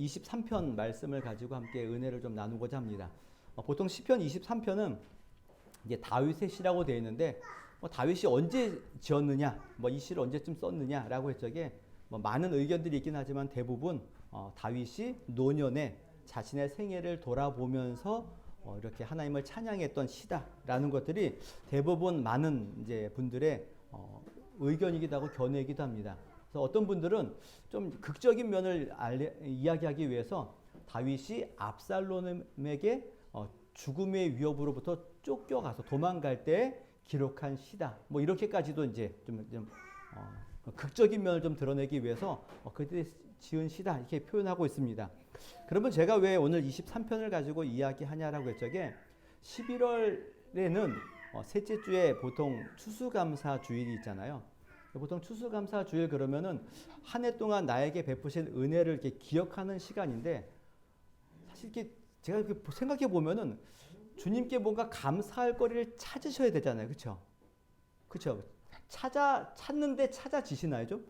23편 말씀을 가지고 함께 은혜를 좀 나누고자 합니다. 보통 시편 23편은 이제 다윗의 시라고 되어 있는데 다윗이 언제 지었느냐, 이 시를 언제쯤 썼느냐라고 할 적에 많은 의견들이 있긴 하지만 대부분 다윗이 노년에 자신의 생애를 돌아보면서 이렇게 하나님을 찬양했던 시다라는 것들이 대부분 많은 이제 분들의 의견이기도 하고 견해이기도 합니다. 그래서 어떤 분들은 좀 극적인 면을 이야기하기 위해서 다윗이 압살롬에게 죽음의 위협으로부터 쫓겨가서 도망갈 때 기록한 시다. 이렇게까지도 이제 좀 극적인 면을 좀 드러내기 위해서 그때 지은 시다 이렇게 표현하고 있습니다. 그러면 제가 왜 오늘 23편을 가지고 이야기하냐라고 했적에 11월에는 셋째 주에 보통 추수감사 주일이 있잖아요. 보통 추수감사 주일 그러면은 한 해 동안 나에게 베푸신 은혜를 이렇게 기억하는 시간인데 사실 이렇게 제가 이렇게 생각해 보면은 주님께 뭔가 감사할 거리를 찾으셔야 되잖아요. 그렇죠? 그렇죠? 찾는데 찾아지시나요, 좀?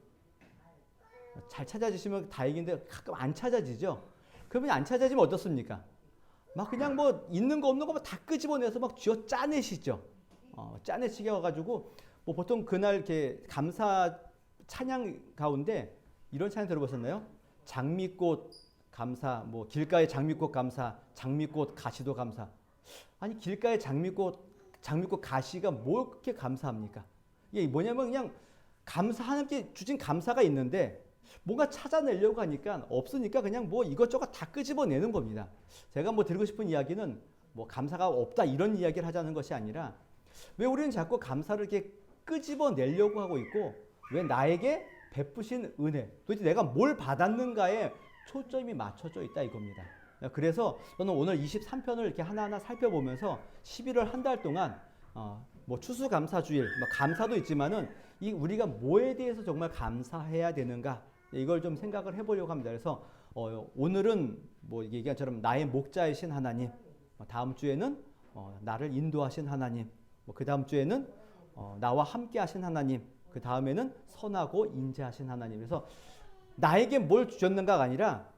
잘 찾아지시면 다행인데 가끔 안 찾아지죠. 그러면 안 찾아지면 어떻습니까? 막 그냥 있는 거 없는 거 다 끄집어내서 막 쥐어 짜내시죠. 짜내시게 와가지고 보통 그날 이렇게 감사 찬양 가운데 이런 찬양 들어보셨나요? 장미꽃 감사, 길가의 장미꽃 감사, 장미꽃 가시도 감사. 아니 길가의 장미꽃 가시가 뭘 그렇게 감사합니까? 이게 뭐냐면 그냥 하나님께 주신 감사가 있는데 뭔가 찾아내려고 하니까 없으니까 그냥 이것저것 다 끄집어내는 겁니다. 제가 드리고 싶은 이야기는 감사가 없다 이런 이야기를 하자는 것이 아니라 왜 우리는 자꾸 감사를 이렇게 끄집어내려고 하고 있고 왜 나에게 베푸신 은혜 도대체 내가 뭘 받았는가에 초점이 맞춰져 있다 이겁니다. 그래서 저는 오늘 23편을 이렇게 하나하나 살펴보면서 11월 한 달 동안 추수감사주일 감사도 있지만은 우리가 뭐에 대해서 정말 감사해야 되는가 이걸 좀 생각을 해보려고 합니다. 그래서 오늘은 얘기한처럼 나의 목자이신 하나님, 다음 주에는 나를 인도하신 하나님, 그 다음 주에는 나와 함께하신 하나님, 그 다음에는 선하고 인자하신 하나님. 그래서 나에게 뭘 주셨는가가 아니라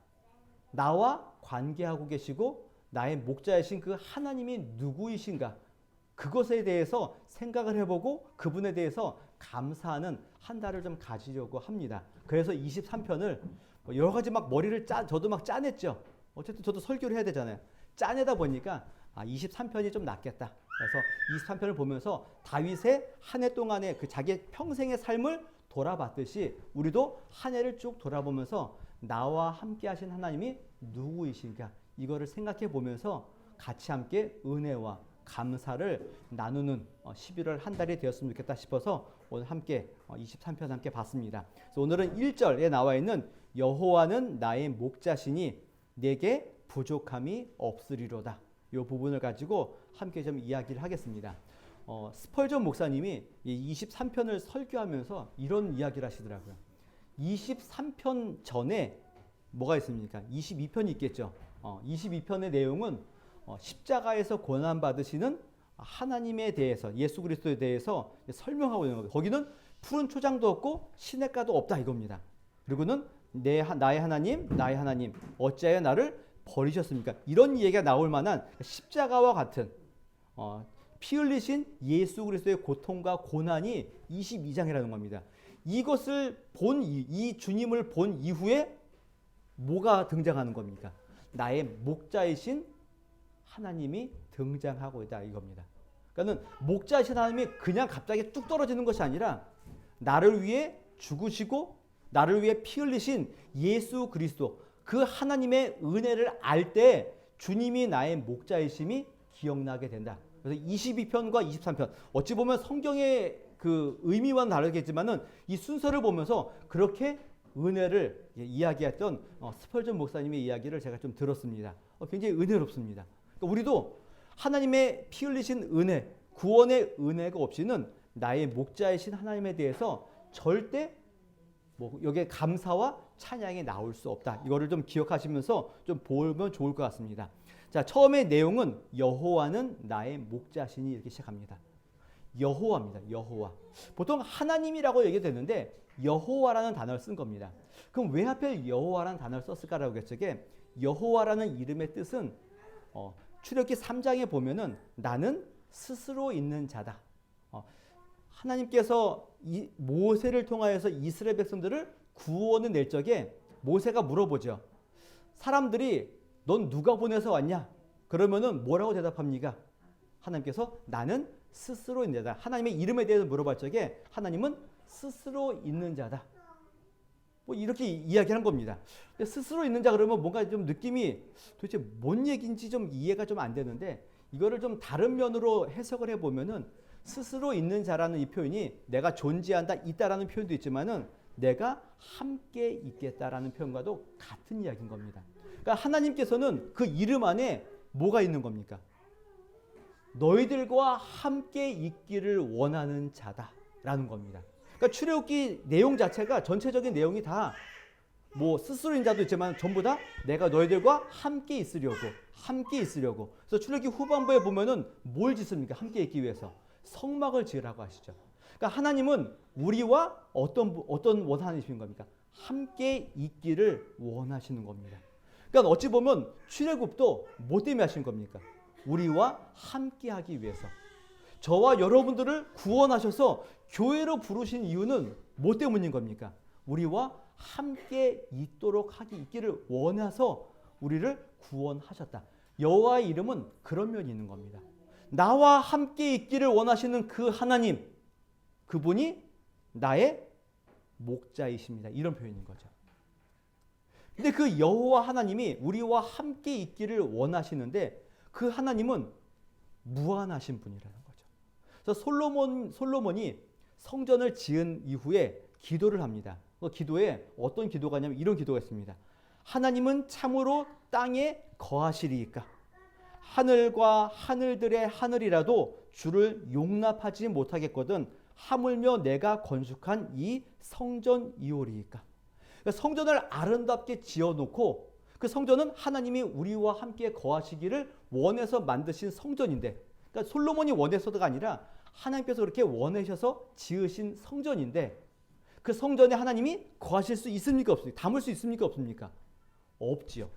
나와 관계하고 계시고 나의 목자이신 그 하나님이 누구이신가 그것에 대해서 생각을 해보고 그분에 대해서 감사하는 한 달을 좀 가지려고 합니다. 그래서 23편을 여러 가지 머리를 저도 짜냈죠. 어쨌든 저도 설교를 해야 되잖아요. 짜내다 보니까 23편이 좀 낫겠다. 그래서 23편을 보면서 다윗의 한 해 동안의 그 자기 평생의 삶을 돌아봤듯이 우리도 한 해를 쭉 돌아보면서 나와 함께 하신 하나님이 누구이신가 이거를 생각해 보면서 같이 함께 은혜와 감사를 나누는 11월 한 달이 되었으면 좋겠다 싶어서 오늘 함께 23편 함께 봤습니다. 그래서 오늘은 1절에 나와 있는 여호와는 나의 목자시니 내게 부족함이 없으리로다. 이 부분을 가지고 함께 좀 이야기를 하겠습니다. 스펄전 목사님이 이 23편을 설교하면서 이런 이야기를 하시더라고요. 23편 전에 뭐가 있습니까? 22편이 있겠죠. 22편의 내용은 십자가에서 고난받으시는 하나님에 대해서 예수 그리스도에 대해서 설명하고 있는 겁니다. 거기는 푸른 초장도 없고 시냇가도 없다 이겁니다. 그리고는 나의 하나님 어찌하여 나를 버리셨습니까? 이런 얘기가 나올 만한 십자가와 같은 피 흘리신 예수 그리스도의 고통과 고난이 22장이라는 겁니다. 이것을 이 주님을 본 이후에 뭐가 등장하는 겁니까? 나의 목자이신 하나님이 등장하고 있다 이겁니다. 그러니까 목자이신 하나님이 그냥 갑자기 뚝 떨어지는 것이 아니라 나를 위해 죽으시고 나를 위해 피 흘리신 예수 그리스도 그 하나님의 은혜를 알 때 주님이 나의 목자이심이 기억나게 된다. 그래서 22편과 23편 어찌 보면 성경의 그 의미와는 다르겠지만은 이 순서를 보면서 그렇게 은혜를 이야기했던 스펄전 목사님의 이야기를 제가 좀 들었습니다. 굉장히 은혜롭습니다. 그러니까 우리도 하나님의 피 흘리신 은혜, 구원의 은혜가 없이는 나의 목자이신 하나님에 대해서 절대 여기에 감사와 찬양이 나올 수 없다. 이거를 좀 기억하시면서 좀 보면 좋을 것 같습니다. 자, 처음에 내용은 여호와는 나의 목자시니 이렇게 시작합니다. 여호와입니다. 여호와. 보통 하나님이라고 얘기되는데 여호와라는 단어를 쓴 겁니다. 그럼 왜 하필 여호와라는 단어를 썼을까라고 했을 적에 여호와라는 이름의 뜻은 출애굽기 3장에 보면은 나는 스스로 있는 자다. 하나님께서 모세를 통하여서 이스라엘 백성들을 구원을 낼 적에 모세가 물어보죠. 사람들이 넌 누가 보내서 왔냐? 그러면은 뭐라고 대답합니까? 하나님께서 나는 스스로 있는 자다. 하나님의 이름에 대해서 물어볼 적에 하나님은 스스로 있는 자다. 뭐 이렇게 이야기하는 겁니다. 스스로 있는 자 그러면 뭔가 좀 느낌이 도대체 뭔 얘기인지 좀 이해가 좀 안 되는데 이거를 좀 다른 면으로 해석을 해보면은 스스로 있는 자라는 이 표현이 내가 존재한다, 있다라는 표현도 있지만은 내가 함께 있겠다라는 표현과도 같은 이야기인 겁니다. 그러니까 하나님께서는 그 이름 안에 뭐가 있는 겁니까? 너희들과 함께 있기를 원하는 자다라는 겁니다. 그러니까 출애굽기 내용 자체가 전체적인 내용이 다 뭐 스스로인 자도 있지만 전부 다 내가 너희들과 함께 있으려고. 그래서 출애굽기 후반부에 보면은 뭘 짓습니까? 함께 있기 위해서 성막을 지으라고 하시죠. 그러니까 하나님은 우리와 어떤 원하시는 겁니까? 함께 있기를 원하시는 겁니다. 그러니까 어찌 보면 출애굽도 뭐 때문에 하신 겁니까? 우리와 함께 하기 위해서. 저와 여러분들을 구원하셔서 교회로 부르신 이유는 뭐 때문인 겁니까? 우리와 함께 있기를 원해서 우리를 구원하셨다. 여호와의 이름은 그런 면이 있는 겁니다. 나와 함께 있기를 원하시는 그 하나님, 그분이 나의 목자이십니다. 이런 표현인 거죠. 근데 그 여호와 하나님이 우리와 함께 있기를 원하시는데 그 하나님은 무한하신 분이라는 거죠. 그래서 솔로몬이 성전을 지은 이후에 기도를 합니다. 그 기도에 어떤 기도가 있냐면 이런 기도가 있습니다. 하나님은 참으로 땅에 거하시리이까? 하늘과 하늘들의 하늘이라도 주를 용납하지 못하겠거든 하물며 내가 건축한 이 성전이오리이까? 그러니까 성전을 아름답게 지어놓고 그 성전은 하나님이 우리와 함께 거하시기를 원해서 만드신 성전인데, 그러니까 솔로몬이 원해서가 아니라 하나님께서 그렇게 원하셔서 지으신 성전인데 그 성전에 하나님이 거하실 수 있습니까? 없습니까? 담을 수 있습니까? 없습니까? 없지요.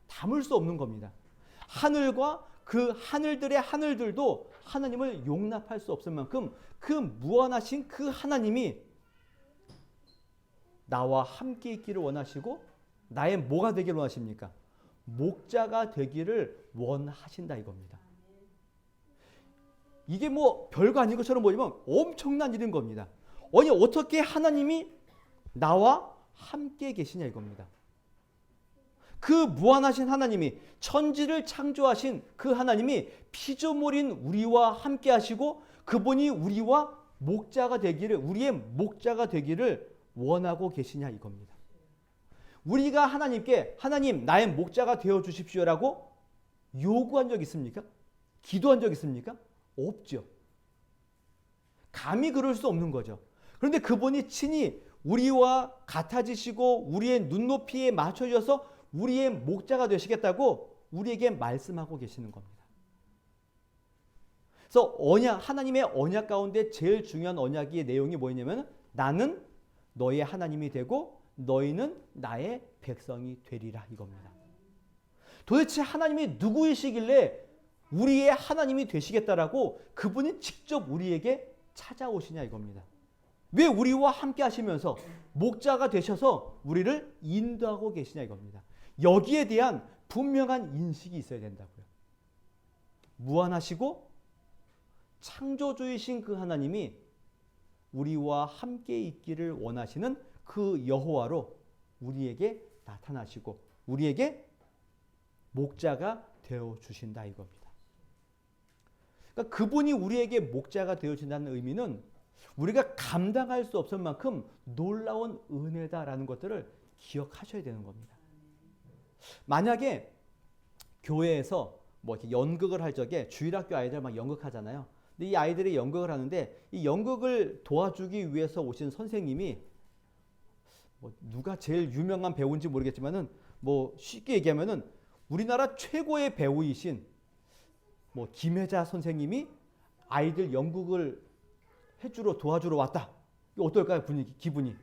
담을 수 없는 겁니다. 하늘과 그 하늘들의 하늘들도 하나님을 용납할 수 없을 만큼 그 무한하신 그 하나님이 나와 함께 있기를 원하시고 나의 뭐가 되기를 원하십니까? 목자가 되기를 원하신다 이겁니다. 이게 뭐 별거 아닌 것처럼 보이지만 엄청난 일인 겁니다. 아니 어떻게 하나님이 나와 함께 계시냐 이겁니다. 그 무한하신 하나님이 천지를 창조하신 그 하나님이 피조물인 우리와 함께 하시고 그분이 우리의 목자가 되기를 원하고 계시냐 이겁니다. 우리가 하나님께 하나님 나의 목자가 되어 주십시오라고 요구한 적 있습니까? 기도한 적 있습니까? 없죠. 감히 그럴 수 없는 거죠. 그런데 그분이 친히 우리와 같아지시고 우리의 눈높이에 맞춰져서 우리의 목자가 되시겠다고 우리에게 말씀하고 계시는 겁니다. 그래서 하나님의 언약 가운데 제일 중요한 언약의 내용이 뭐냐면 나는 너의 하나님이 되고 너희는 나의 백성이 되리라 이겁니다. 도대체 하나님이 누구이시길래 우리의 하나님이 되시겠다라고 그분이 직접 우리에게 찾아오시냐 이겁니다. 왜 우리와 함께 하시면서 목자가 되셔서 우리를 인도하고 계시냐 이겁니다. 여기에 대한 분명한 인식이 있어야 된다고요. 무한하시고 창조주이신 그 하나님이 우리와 함께 있기를 원하시는 그 여호와로 우리에게 나타나시고 우리에게 목자가 되어 주신다 이겁니다. 그러니까 그분이 우리에게 목자가 되어 주신다는 의미는 우리가 감당할 수 없을 만큼 놀라운 은혜다라는 것들을 기억하셔야 되는 겁니다. 만약에 교회에서 뭐 이렇게 연극을 할 적에 주일학교 아이들 막 연극하잖아요. 근데 이 아이들이 연극을 하는데 이 연극을 도와주기 위해서 오신 선생님이 뭐 누가 제일 유명한 배우인지 모르겠지만은 뭐 쉽게 얘기하면은 우리나라 최고의 배우이신 뭐 김혜자 선생님이 아이들 연극을 해주러 도와주러 왔다. 이게 어떨까요? 기분이.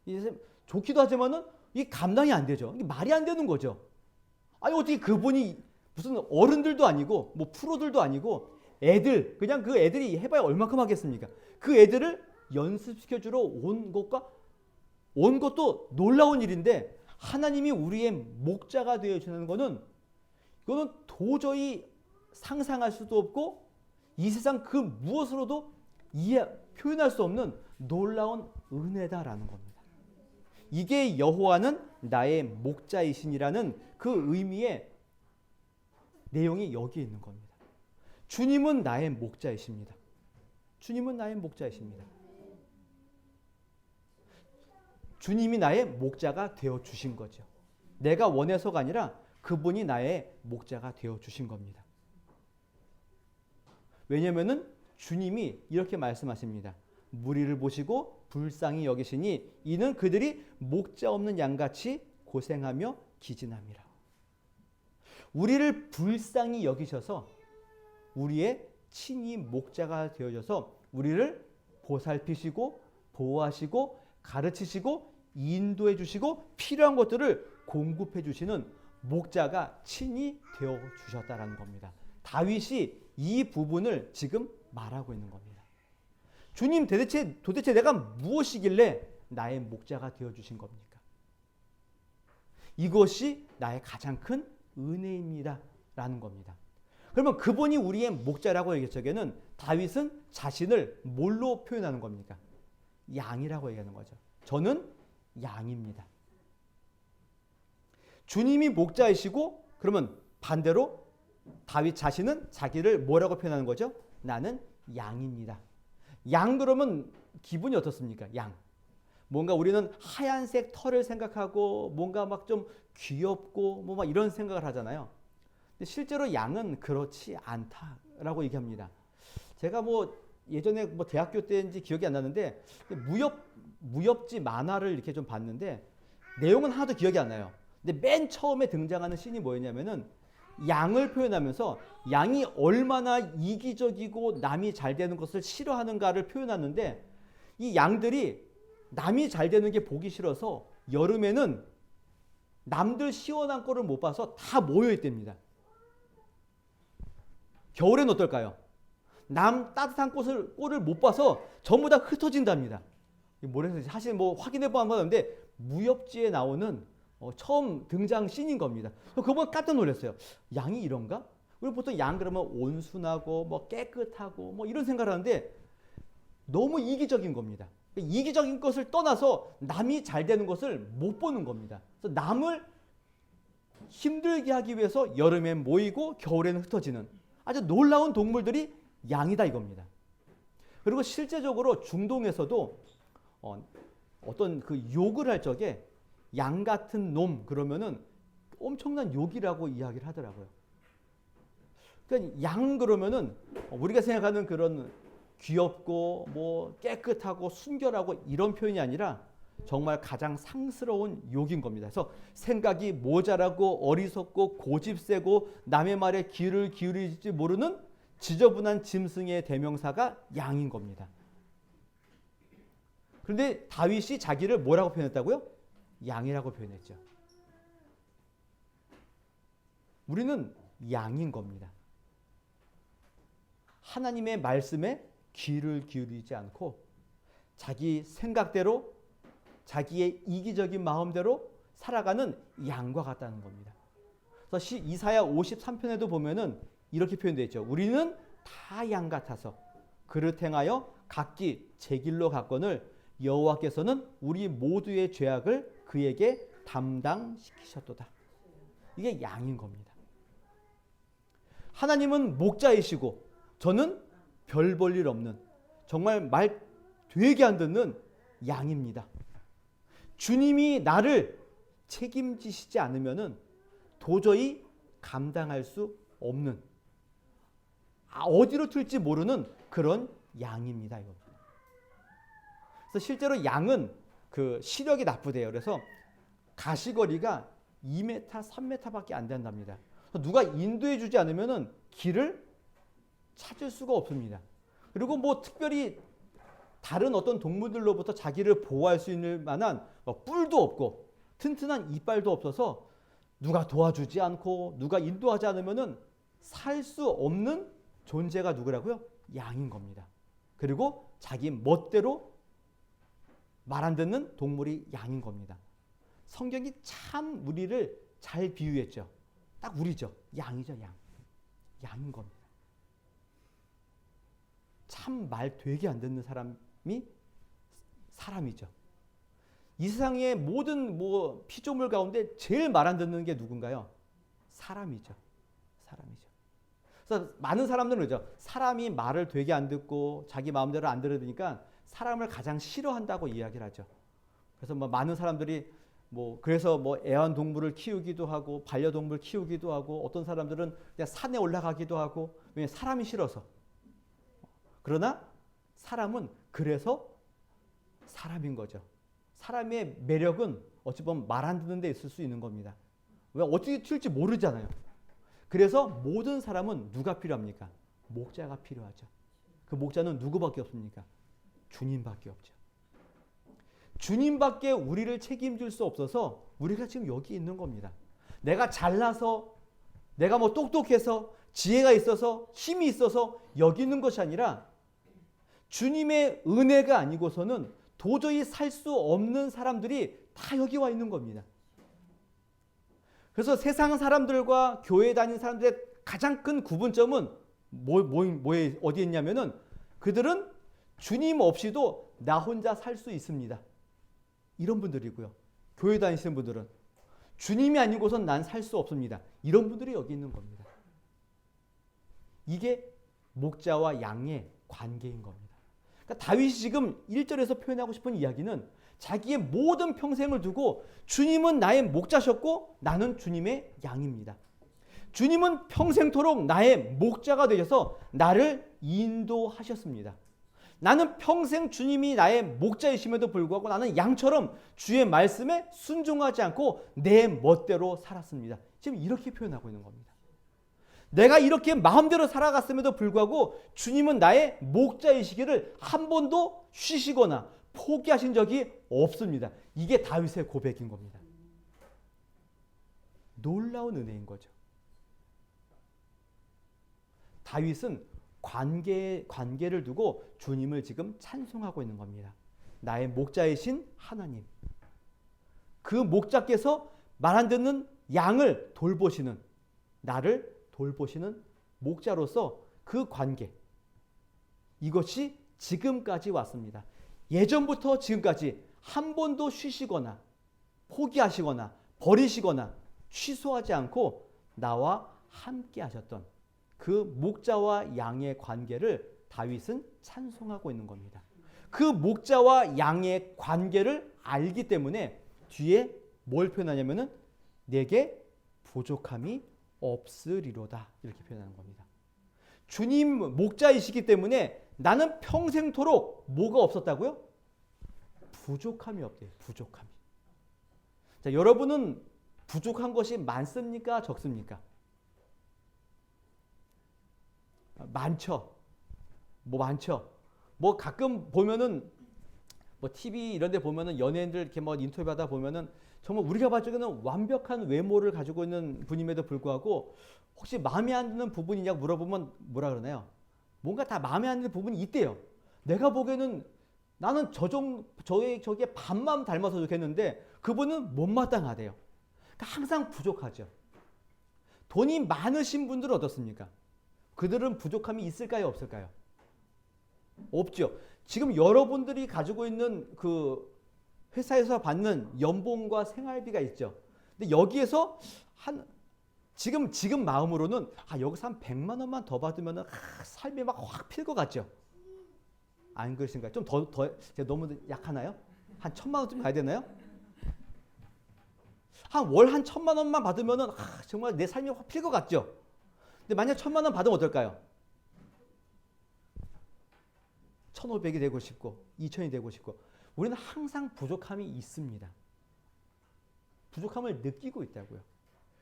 이제 좋기도 하지만은 이게 감당이 안 되죠. 이게 말이 안 되는 거죠. 아니 어떻게 그분이 무슨 어른들도 아니고 뭐 프로들도 아니고 애들 그냥 그 애들이 해봐야 얼마큼 하겠습니까? 그 애들을 연습시켜주러 온 것도 놀라운 일인데 하나님이 우리의 목자가 되어주는 거는 이거는 도저히 상상할 수도 없고 이 세상 그 무엇으로도 표현할 수 없는 놀라운 은혜다라는 겁니다. 이게 여호와는 나의 목자이시니라는 그 의미의 내용이 여기 있는 겁니다. 주님은 나의 목자이십니다. 주님은 나의 목자이십니다. 주님이 나의 목자가 되어 주신 거죠. 내가 원해서가 아니라 그분이 나의 목자가 되어 주신 겁니다. 왜냐하면은 주님이 이렇게 말씀하십니다. 무리를 보시고 불쌍히 여기시니 이는 그들이 목자 없는 양같이 고생하며 기진함이라. 우리를 불쌍히 여기셔서 우리의 친히 목자가 되어져서 우리를 보살피시고 보호하시고 가르치시고 인도해 주시고 필요한 것들을 공급해 주시는 목자가 친히 되어 주셨다라는 겁니다. 다윗이 이 부분을 지금 말하고 있는 겁니다. 주님 도대체 내가 무엇이길래 나의 목자가 되어 주신 겁니까? 이것이 나의 가장 큰 은혜입니다 라는 겁니다. 그러면 그분이 우리의 목자라고 얘기할 적에는 다윗은 자신을 뭘로 표현하는 겁니까? 양이라고 얘기하는 거죠. 저는 양입니다. 주님이 목자이시고 그러면 반대로 다윗 자신은 자기를 뭐라고 표현하는 거죠? 나는 양입니다. 양 그러면 기분이 어떻습니까? 양. 뭔가 우리는 하얀색 털을 생각하고 뭔가 막 좀 귀엽고 뭐 막 이런 생각을 하잖아요. 근데 실제로 양은 그렇지 않다라고 얘기합니다. 제가 뭐 예전에 뭐 대학교 때인지 기억이 안 나는데 무협지 만화를 이렇게 좀 봤는데 내용은 하나도 기억이 안 나요. 근데 맨 처음에 등장하는 씬이 뭐였냐면은 양을 표현하면서 양이 얼마나 이기적이고 남이 잘 되는 것을 싫어하는가를 표현하는데 이 양들이 남이 잘 되는 게 보기 싫어서 여름에는 남들 시원한 꼴을 못 봐서 다 모여있답니다. 겨울에는 어떨까요? 남 따뜻한 꼴을 못 봐서 전부 다 흩어진답니다. 뭐래서 사실 뭐 확인해 보면 하는데 무협지에 나오는 처음 등장 씬인 겁니다. 그거 깜짝 놀랐어요. 양이 이런가? 우리 보통 양 그러면 온순하고 뭐 깨끗하고 뭐 이런 생각을 하는데 너무 이기적인 겁니다. 이기적인 것을 떠나서 남이 잘 되는 것을 못 보는 겁니다. 그래서 남을 힘들게 하기 위해서 여름엔 모이고 겨울에는 흩어지는 아주 놀라운 동물들이 양이다 이겁니다. 그리고 실제적으로 중동에서도 어떤 그 욕을 할 적에 양 같은 놈 그러면은 엄청난 욕이라고 이야기를 하더라고요. 그러니까 양 그러면은 우리가 생각하는 그런 귀엽고 뭐 깨끗하고 순결하고 이런 표현이 아니라 정말 가장 상스러운 욕인 겁니다. 그래서 생각이 모자라고 어리석고 고집세고 남의 말에 귀를 기울이지 모르는 지저분한 짐승의 대명사가 양인 겁니다. 그런데 다윗이 자기를 뭐라고 표현했다고요? 양이라고 표현했죠. 우리는 양인 겁니다. 하나님의 말씀에 귀를 기울이지 않고 자기 생각대로 자기의 이기적인 마음대로 살아가는 양과 같다는 겁니다. 그래서 이사야 53편에도 보면은 이렇게 표현되어 있죠. 우리는 다 양 같아서 그릇 행하여 각기 제 길로 갔거늘 여호와께서는 우리 모두의 죄악을 그에게 담당시키셨도다. 이게 양인 겁니다. 하나님은 목자이시고 저는 별 볼 일 없는 정말 말 되게 안 듣는 양입니다. 주님이 나를 책임지시지 않으면은 도저히 감당할 수 없는 어디로 튈지 모르는 그런 양입니다. 이겁니다. 그래서 실제로 양은 그 시력이 나쁘대요. 그래서 가시거리가 2m, 3m밖에 안 된답니다. 누가 인도해 주지 않으면은 길을 찾을 수가 없습니다. 그리고 뭐 특별히 다른 어떤 동물들로부터 자기를 보호할 수 있는 만한 뿔도 없고 튼튼한 이빨도 없어서 누가 도와주지 않고 누가 인도하지 않으면은 살 수 없는 존재가 누구라고요? 양인 겁니다. 그리고 자기 멋대로 말 안 듣는 동물이 양인 겁니다. 성경이 참 우리를 잘 비유했죠. 딱 우리죠. 양이죠, 양. 양인 겁니다. 참 말 되게 안 듣는 사람이 사람이죠. 이 세상의 모든 피조물 가운데 제일 말 안 듣는 게 누군가요? 사람이죠. 사람이죠. 그래서 많은 사람들은 그러죠. 사람이 말을 되게 안 듣고 자기 마음대로 안 들으니까 사람을 가장 싫어한다고 이야기를 하죠. 그래서 많은 사람들이 그래서 애완동물을 키우기도 하고 반려동물 키우기도 하고 어떤 사람들은 그냥 산에 올라가기도 하고 왜냐하면 사람이 싫어서. 그러나 사람은 그래서 사람인 거죠. 사람의 매력은 어찌 보면 말 안 듣는 데 있을 수 있는 겁니다. 왜 어떻게 튈지 모르잖아요. 그래서 모든 사람은 누가 필요합니까? 목자가 필요하죠. 그 목자는 누구밖에 없습니까? 주님밖에 없죠. 주님밖에 우리를 책임질 수 없어서 우리가 지금 여기 있는 겁니다. 내가 잘나서 내가 똑똑해서 지혜가 있어서 힘이 있어서 여기 있는 것이 아니라 주님의 은혜가 아니고서는 도저히 살 수 없는 사람들이 다 여기 와 있는 겁니다. 그래서 세상 사람들과 교회 다니는 사람들의 가장 큰 구분점은 어디에 있냐면은 그들은 주님 없이도 나 혼자 살 수 있습니다. 이런 분들이고요. 교회 다니시는 분들은 주님이 아니고선 난 살 수 없습니다. 이런 분들이 여기 있는 겁니다. 이게 목자와 양의 관계인 겁니다. 그러니까 다윗이 지금 1절에서 표현하고 싶은 이야기는 자기의 모든 평생을 두고 주님은 나의 목자셨고 나는 주님의 양입니다. 주님은 평생토록 나의 목자가 되셔서 나를 인도하셨습니다. 나는 평생 주님이 나의 목자이심에도 불구하고 나는 양처럼 주의 말씀에 순종하지 않고 내 멋대로 살았습니다. 지금 이렇게 표현하고 있는 겁니다. 내가 이렇게 마음대로 살아갔음에도 불구하고 주님은 나의 목자이시기를 한 번도 쉬시거나 포기하신 적이 없습니다. 이게 다윗의 고백인 겁니다. 놀라운 은혜인 거죠. 다윗은 관계를 두고 주님을 지금 찬송하고 있는 겁니다. 나의 목자이신 하나님. 그 목자께서 말 안 듣는 양을 돌보시는, 나를 돌보시는 목자로서 그 관계. 이것이 지금까지 왔습니다. 예전부터 지금까지 한 번도 쉬시거나 포기하시거나 버리시거나 취소하지 않고 나와 함께 하셨던 그 목자와 양의 관계를 다윗은 찬송하고 있는 겁니다. 그 목자와 양의 관계를 알기 때문에 뒤에 뭘 표현하냐면은 내게 부족함이 없으리로다 이렇게 표현하는 겁니다. 주님 목자이시기 때문에 나는 평생토록 뭐가 없었다고요? 부족함이 없대요. 부족함이. 자, 여러분은 부족한 것이 많습니까? 적습니까? 많죠. 많죠. 가끔 보면은 TV 이런 데 보면은 연예인들 이렇게 인터뷰하다 보면은 정말 우리가 봤을 때는 완벽한 외모를 가지고 있는 분임에도 불구하고 혹시 마음에 안 드는 부분이냐고 물어보면 뭐라 그러나요? 뭔가 다 마음에 안 드는 부분이 있대요. 내가 보기에는 나는 저게 반만 닮아서 좋겠는데 그분은 못마땅하대요. 그러니까 항상 부족하죠. 돈이 많으신 분들은 어떻습니까? 그들은 부족함이 있을까요? 없을까요? 없죠. 지금 여러분들이 가지고 있는 그 회사에서 받는 연봉과 생활비가 있죠. 근데 여기에서 지금 마음으로는 여기서 한 100만 원만 더 받으면 삶이 막 확 필 것 같죠. 안 그러신가요? 좀 더 제가 너무 약하나요? 한 1000만 원쯤 가야 되나요? 월 한 1000만 원만 받으면은 정말 내 삶이 확 필 것 같죠. 근데 만약 1000만 원 받으면 어떨까요? 1500이 되고 싶고 2000이 되고 싶고 우리는 항상 부족함이 있습니다. 부족함을 느끼고 있다고요.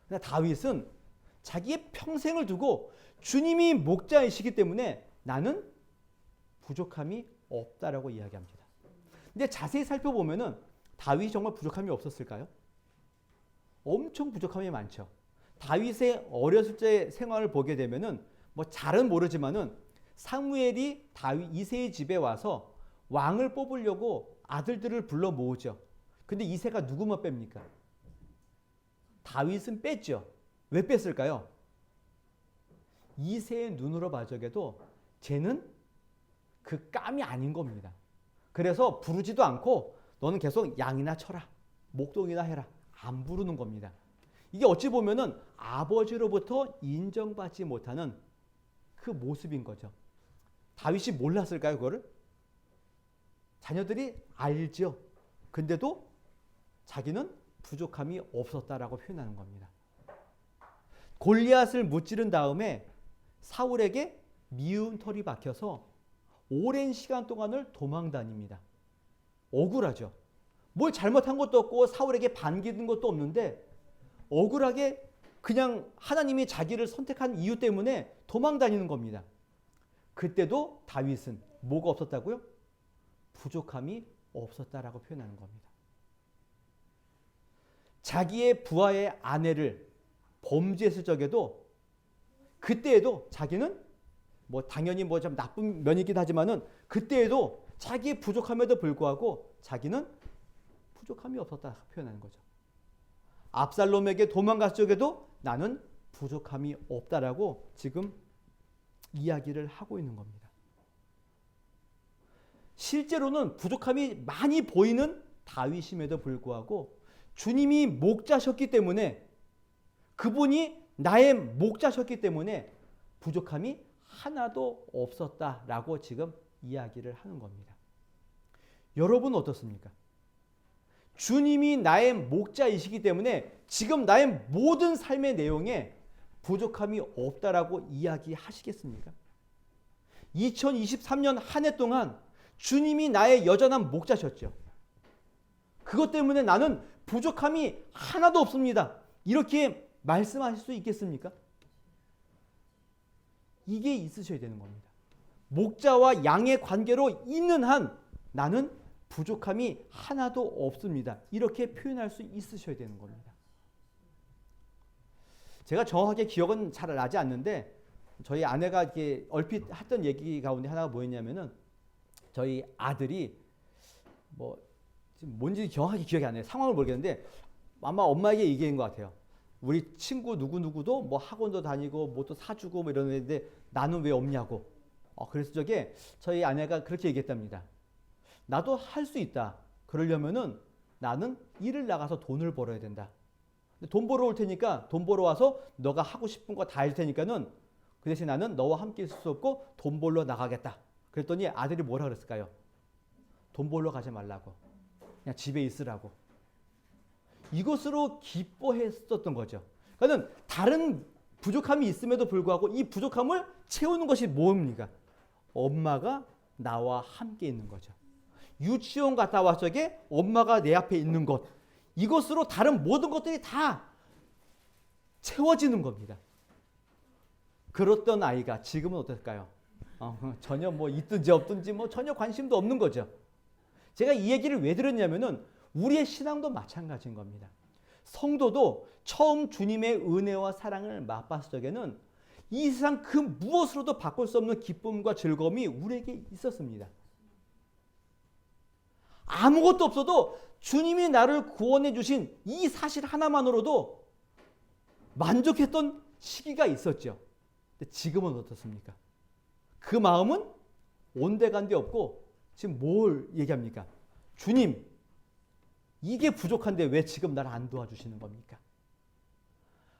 그러나 다윗은 자기의 평생을 두고 주님이 목자이시기 때문에 나는 부족함이 없다라고 이야기합니다. 근데 자세히 살펴보면은 다윗이 정말 부족함이 없었을까요? 엄청 부족함이 많죠. 다윗의 어렸을 때 생활을 보게 되면은 뭐 잘은 모르지만은 사무엘이 다윗 이새의 집에 와서 왕을 뽑으려고 아들들을 불러 모으죠. 근데 이새가 누구만 뺍니까? 다윗은 뺐죠. 왜 뺐을까요? 이새의 눈으로 봐서게도 쟤는 그 깜이 아닌 겁니다. 그래서 부르지도 않고 너는 계속 양이나 쳐라, 목동이나 해라, 안 부르는 겁니다. 이게 어찌 보면은 아버지로부터 인정받지 못하는 그 모습인 거죠. 다윗이 몰랐을까요, 그거를? 자녀들이 알죠. 근데도 자기는 부족함이 없었다라고 표현하는 겁니다. 골리앗을 무찌른 다음에 사울에게 미운 털이 박혀서 오랜 시간 동안을 도망 다닙니다. 억울하죠. 뭘 잘못한 것도 없고 사울에게 반기는 것도 없는데 억울하게 그냥 하나님이 자기를 선택한 이유 때문에 도망 다니는 겁니다. 그때도 다윗은 뭐가 없었다고요? 부족함이 없었다라고 표현하는 겁니다. 자기의 부하의 아내를 범죄했을 적에도 그때에도 자기는 뭐 당연히 뭐 좀 나쁜 면이긴 하지만은 그때에도 자기의 부족함에도 불구하고 자기는 부족함이 없었다 표현하는 거죠. 압살롬에게 도망갔을 적에도 나는 부족함이 없다라고 지금 이야기를 하고 있는 겁니다. 실제로는 부족함이 많이 보이는 다윗임에도 불구하고 주님이 목자셨기 때문에 그분이 나의 목자셨기 때문에 부족함이 하나도 없었다라고 지금 이야기를 하는 겁니다. 여러분은 어떻습니까? 주님이 나의 목자이시기 때문에 지금 나의 모든 삶의 내용에 부족함이 없다라고 이야기하시겠습니까? 2023년 한 해 동안 주님이 나의 여전한 목자셨죠. 그것 때문에 나는 부족함이 하나도 없습니다. 이렇게 말씀하실 수 있겠습니까? 이게 있으셔야 되는 겁니다. 목자와 양의 관계로 있는 한 나는 부족함이 하나도 없습니다. 이렇게 표현할 수 있으셔야 되는 겁니다. 제가 정확하게 기억은 잘 나지 않는데 저희 아내가 이렇게 얼핏 했던 얘기 가운데 하나가 뭐였냐면은 저희 아들이 뭐 뭔지 정확하게 기억이 안 나요. 상황을 모르겠는데 아마 엄마에게 얘기한 것 같아요. 우리 친구 누구누구도 뭐 학원도 다니고 뭐 또 사주고 뭐 이러는데 나는 왜 없냐고. 그래서 저게 저희 아내가 그렇게 얘기했답니다. 나도 할 수 있다. 그러려면은 나는 일을 나가서 돈을 벌어야 된다. 돈 벌어 올 테니까 돈 벌어 와서 너가 하고 싶은 거 다 할 테니까는 그 대신 나는 너와 함께 있을 수 없고 돈 벌러 나가겠다. 그랬더니 아들이 뭐라 그랬을까요? 돈 벌러 가지 말라고. 그냥 집에 있으라고. 이것으로 기뻐했었던 거죠. 그러니까 다른 부족함이 있음에도 불구하고 이 부족함을 채우는 것이 뭡니까? 엄마가 나와 함께 있는 거죠. 유치원 갔다 왔을 적에 엄마가 내 앞에 있는 것. 이것으로 다른 모든 것들이 다 채워지는 겁니다. 그렇던 아이가 지금은 어떨까요? 전혀 뭐 있든지 없든지 뭐 전혀 관심도 없는 거죠. 제가 이 얘기를 왜 들었냐면은 우리의 신앙도 마찬가지인 겁니다. 성도도 처음 주님의 은혜와 사랑을 맛봤을 적에는 이 세상 그 무엇으로도 바꿀 수 없는 기쁨과 즐거움이 우리에게 있었습니다. 아무것도 없어도 주님이 나를 구원해 주신 이 사실 하나만으로도 만족했던 시기가 있었죠. 근데 지금은 어떻습니까? 그 마음은 온데간데 없고 지금 뭘 얘기합니까? 주님, 이게 부족한데 왜 지금 나를 안 도와주시는 겁니까?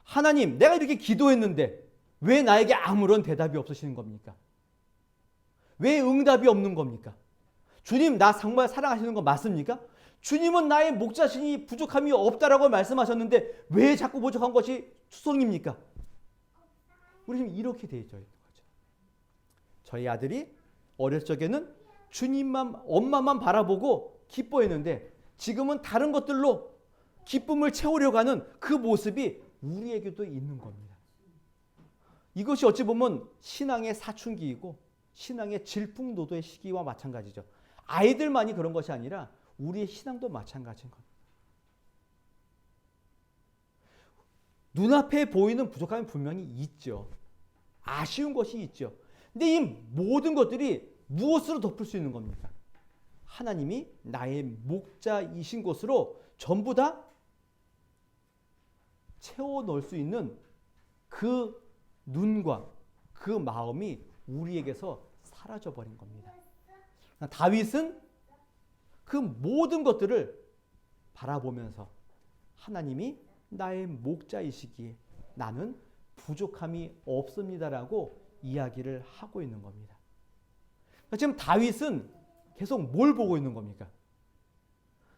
하나님, 내가 이렇게 기도했는데 왜 나에게 아무런 대답이 없으시는 겁니까? 왜 응답이 없는 겁니까? 주님, 나 정말 사랑하시는 거 맞습니까? 주님은 나의 목자시니 부족함이 없다라고 말씀하셨는데 왜 자꾸 부족한 것이 투성입니까? 우리 지금 이렇게 되어 있는 거죠. 저희 아들이 어렸을 적에는 주님만, 엄마만 바라보고 기뻐했는데 지금은 다른 것들로 기쁨을 채우려고 하는 그 모습이 우리에게도 있는 겁니다. 이것이 어찌 보면 신앙의 사춘기이고 신앙의 질풍노도의 시기와 마찬가지죠. 아이들만이 그런 것이 아니라 우리의 신앙도 마찬가지인 겁니다. 눈앞에 보이는 부족함이 분명히 있죠. 아쉬운 것이 있죠. 근데 이 모든 것들이 무엇으로 덮을 수 있는 겁니까? 하나님이 나의 목자이신 것으로 전부 다 채워 넣을 수 있는 그 눈과 그 마음이 우리에게서 사라져 버린 겁니다. 다윗은 그 모든 것들을 바라보면서 하나님이 나의 목자이시기에 나는 부족함이 없습니다라고 이야기를 하고 있는 겁니다. 지금 다윗은 계속 뭘 보고 있는 겁니까?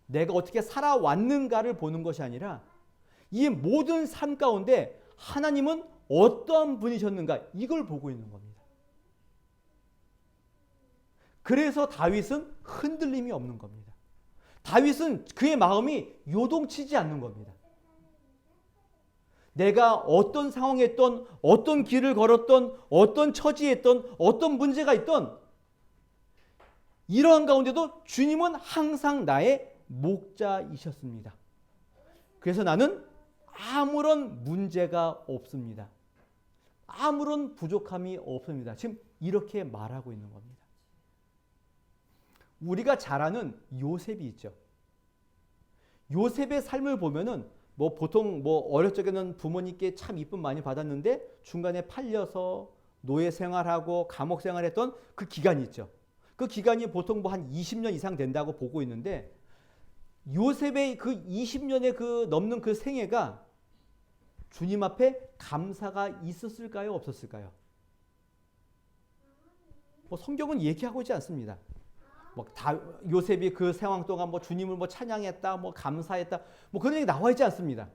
내가 어떻게 살아왔는가를 보는 것이 아니라 이 모든 삶 가운데 하나님은 어떠한 분이셨는가 이걸 보고 있는 겁니다. 그래서 다윗은 흔들림이 없는 겁니다. 다윗은 그의 마음이 요동치지 않는 겁니다. 내가 어떤 상황에 있던, 어떤 길을 걸었던, 어떤 처지에 있던, 어떤 문제가 있던 이러한 가운데도 주님은 항상 나의 목자이셨습니다. 그래서 나는 아무런 문제가 없습니다. 아무런 부족함이 없습니다. 지금 이렇게 말하고 있는 겁니다. 우리가 잘 아는 요셉이 있죠. 요셉의 삶을 보면은 보통 어릴 적에는 부모님께 참 이쁨 많이 받았는데 중간에 팔려서 노예 생활하고 감옥 생활했던 그 기간이 있죠. 그 기간이 보통 한 20년 이상 된다고 보고 있는데 요셉의 그 20년의 그 넘는 그 생애가 주님 앞에 감사가 있었을까요? 없었을까요? 성경은 얘기하고 있지 않습니다. 요셉이 그 상황 동안 주님을 찬양했다, 감사했다, 그런 얘기 나와 있지 않습니다.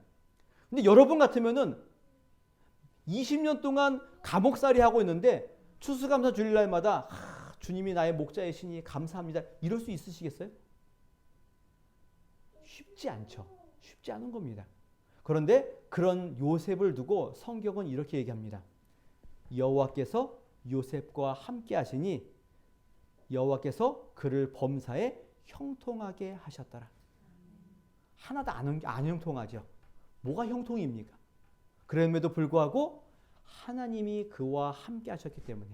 근데 여러분 같으면은 20년 동안 감옥살이 하고 있는데 추수감사 주일날마다 주님이 나의 목자이시니 감사합니다. 이럴 수 있으시겠어요? 쉽지 않죠. 쉽지 않은 겁니다. 그런데 그런 요셉을 두고 성경은 이렇게 얘기합니다. 여호와께서 요셉과 함께 하시니 여호와께서 그를 범사에 형통하게 하셨더라. 하나도 안 형통하죠. 뭐가 형통입니까? 그럼에도 불구하고 하나님이 그와 함께 하셨기 때문에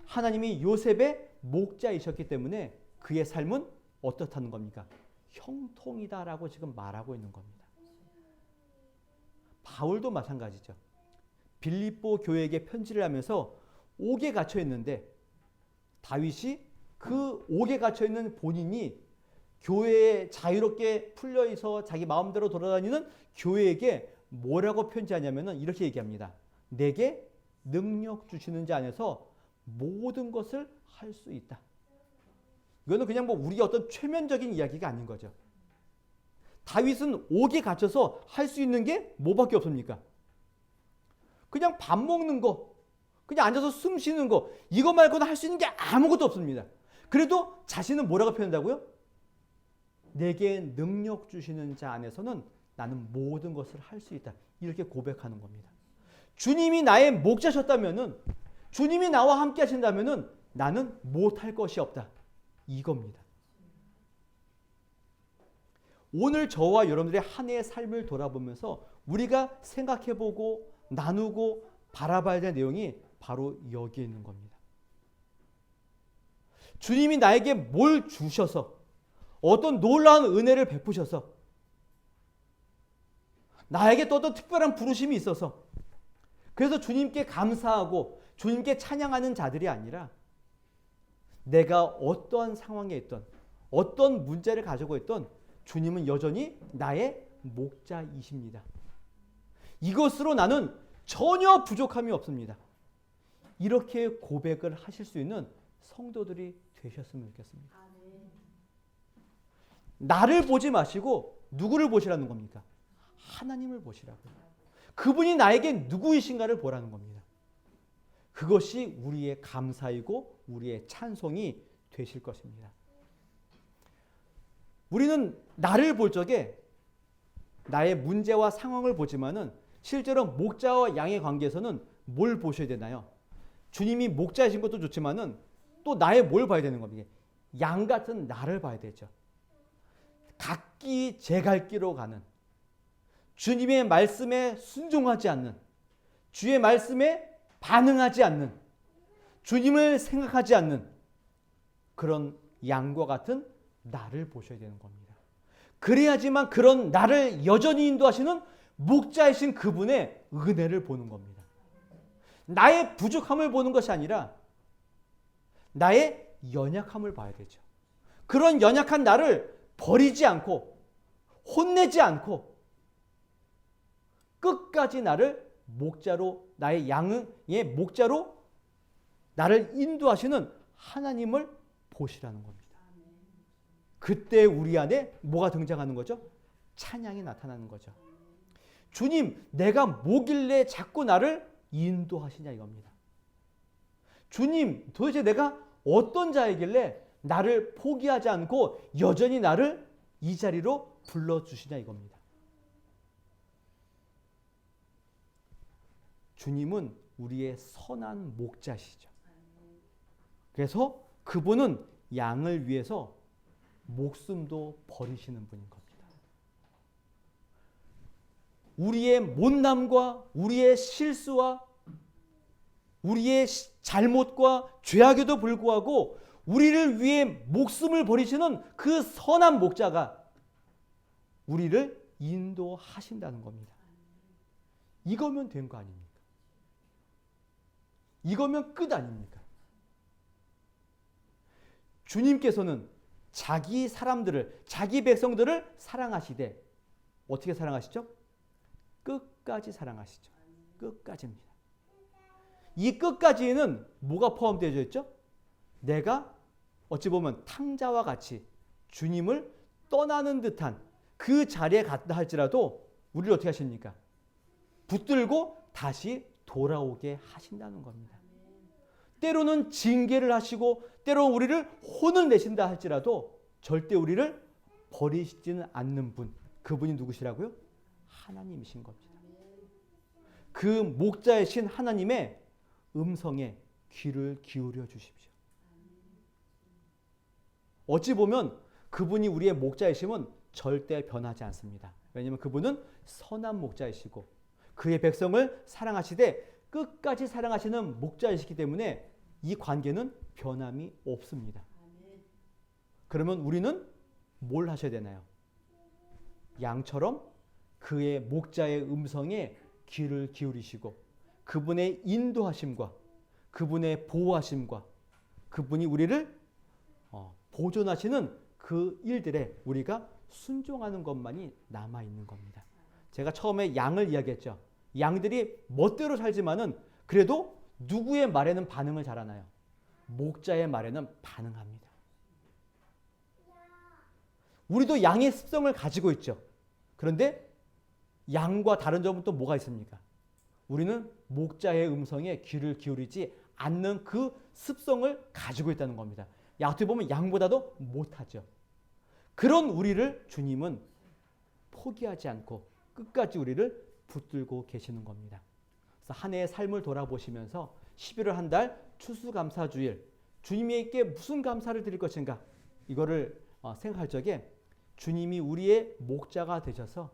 하나님이 요셉의 목자이셨기 때문에 그의 삶은 어떻다는 겁니까? 형통이다라고 지금 말하고 있는 겁니다. 바울도 마찬가지죠. 빌립보 교회에게 편지를 하면서 옥에 갇혀 있는데 다윗이 그 옥에 갇혀 있는 본인이 교회에 자유롭게 풀려 있어 자기 마음대로 돌아다니는 교회에게 뭐라고 편지하냐면은 이렇게 얘기합니다. 내게 능력 주시는 자 안에서 모든 것을 할 수 있다. 이거는 그냥 우리의 어떤 최면적인 이야기가 아닌 거죠. 다윗은 옥에 갇혀서 할 수 있는 게 뭐밖에 없습니까? 그냥 밥 먹는 거, 그냥 앉아서 숨 쉬는 거, 이거 말고는 할 수 있는 게 아무것도 없습니다. 그래도 자신은 뭐라고 표현한다고요? 내게 능력 주시는 자 안에서는 나는 모든 것을 할 수 있다. 이렇게 고백하는 겁니다. 주님이 나의 목자셨다면은, 주님이 나와 함께 하신다면은 나는 못할 것이 없다. 이겁니다. 오늘 저와 여러분들의 한 해의 삶을 돌아보면서 우리가 생각해보고 나누고 바라봐야 될 내용이 바로 여기에 있는 겁니다. 주님이 나에게 뭘 주셔서 어떤 놀라운 은혜를 베푸셔서 나에게 또 어떤 특별한 부르심이 있어서 그래서 주님께 감사하고 주님께 찬양하는 자들이 아니라 내가 어떠한 상황에 있던 어떤 문제를 가지고 있던 주님은 여전히 나의 목자이십니다. 이것으로 나는 전혀 부족함이 없습니다. 이렇게 고백을 하실 수 있는 성도들이 되셨으면 좋겠습니다. 나를 보지 마시고 누구를 보시라는 겁니까? 하나님을 보시라고요. 그분이 나에게 누구이신가를 보라는 겁니다. 그것이 우리의 감사이고 우리의 찬송이 되실 것입니다. 우리는 나를 볼 적에 나의 문제와 상황을 보지만은 실제로 목자와 양의 관계에서는 뭘 보셔야 되나요? 주님이 목자이신 것도 좋지만은 또 나의 뭘 봐야 되는 겁니까? 양 같은 나를 봐야 되죠. 각기 제 갈 길로 가는, 주님의 말씀에 순종하지 않는, 주의 말씀에 반응하지 않는, 주님을 생각하지 않는 그런 양과 같은 나를 보셔야 되는 겁니다. 그래야지만 그런 나를 여전히 인도하시는 목자이신 그분의 은혜를 보는 겁니다. 나의 부족함을 보는 것이 아니라 나의 연약함을 봐야 되죠. 그런 연약한 나를 버리지 않고 혼내지 않고 끝까지 나를 목자로, 나의 양의 목자로 나를 인도하시는 하나님을 보시라는 겁니다. 그때 우리 안에 뭐가 등장하는 거죠? 찬양이 나타나는 거죠. 주님, 내가 뭐길래 자꾸 나를 인도하시냐 이겁니다. 주님, 도대체 내가 어떤 자이길래 나를 포기하지 않고 여전히 나를 이 자리로 불러주시냐 이겁니다. 주님은 우리의 선한 목자시죠. 그래서 그분은 양을 위해서 목숨도 버리시는 분인 겁니다. 우리의 못남과 우리의 실수와 우리의 잘못과 죄악에도 불구하고 우리를 위해 목숨을 버리시는 그 선한 목자가 우리를 인도하신다는 겁니다. 이거면 된 거 아닙니까? 이거면 끝 아닙니까? 주님께서는 자기 사람들을, 자기 백성들을 사랑하시되 어떻게 사랑하시죠? 끝까지 사랑하시죠. 끝까지입니다. 이 끝까지는 뭐가 포함되어 있죠? 내가 어찌 보면 탕자와 같이 주님을 떠나는 듯한 그 자리에 갔다 할지라도 우리를 어떻게 하십니까? 붙들고 다시 돌아오게 하신다는 겁니다. 때로는 징계를 하시고 때로 우리를 혼을 내신다 할지라도 절대 우리를 버리시지는 않는 분, 그분이 누구시라고요? 하나님이신 겁니다. 그 목자이신 하나님의 음성에 귀를 기울여 주십시오. 어찌 보면 그분이 우리의 목자이심은 절대 변하지 않습니다. 왜냐하면 그분은 선한 목자이시고 그의 백성을 사랑하시되 끝까지 사랑하시는 목자이시기 때문에 이 관계는 변함이 없습니다. 그러면 우리는 뭘 하셔야 되나요? 양처럼 그의 목자의 음성에 귀를 기울이시고 그분의 인도하심과 그분의 보호하심과 그분이 우리를 보존하시는 그 일들에 우리가 순종하는 것만이 남아있는 겁니다. 제가 처음에 양을 이야기했죠. 양들이 멋대로 살지만은 그래도 누구의 말에는 반응을 잘하나요? 목자의 말에는 반응합니다. 우리도 양의 습성을 가지고 있죠. 그런데 양과 다른 점은 또 뭐가 있습니까? 우리는 목자의 음성에 귀를 기울이지 않는 그 습성을 가지고 있다는 겁니다. 어떻게 보면 양보다도 못하죠. 그런 우리를 주님은 포기하지 않고 끝까지 우리를 붙들고 계시는 겁니다. 그래서 한 해의 삶을 돌아보시면서 11월 한 달 추수감사주일 주님께 무슨 감사를 드릴 것인가 이거를 생각할 적에 주님이 우리의 목자가 되셔서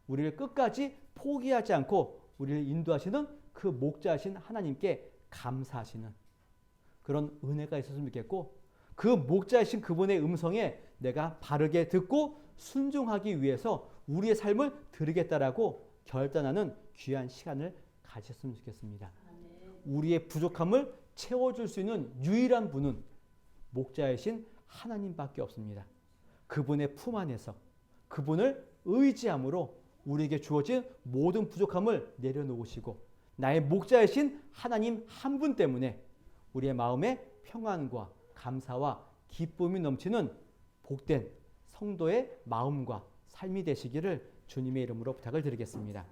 우리를 끝까지 포기하지 않고 우리를 인도하시는 그 목자이신 하나님께 감사하시는 그런 은혜가 있었으면 좋겠고 그 목자이신 그분의 음성에 내가 바르게 듣고 순종하기 위해서 우리의 삶을 드리겠다라고 결단하는 귀한 시간을 가졌으면 좋겠습니다. 우리의 부족함을 채워줄 수 있는 유일한 분은 목자이신 하나님밖에 없습니다. 그분의 품 안에서 그분을 의지함으로 우리에게 주어진 모든 부족함을 내려놓으시고 나의 목자이신 하나님 한 분 때문에 우리의 마음에 평안과 감사와 기쁨이 넘치는 복된 성도의 마음과 삶이 되시기를 주님의 이름으로 부탁을 드리겠습니다.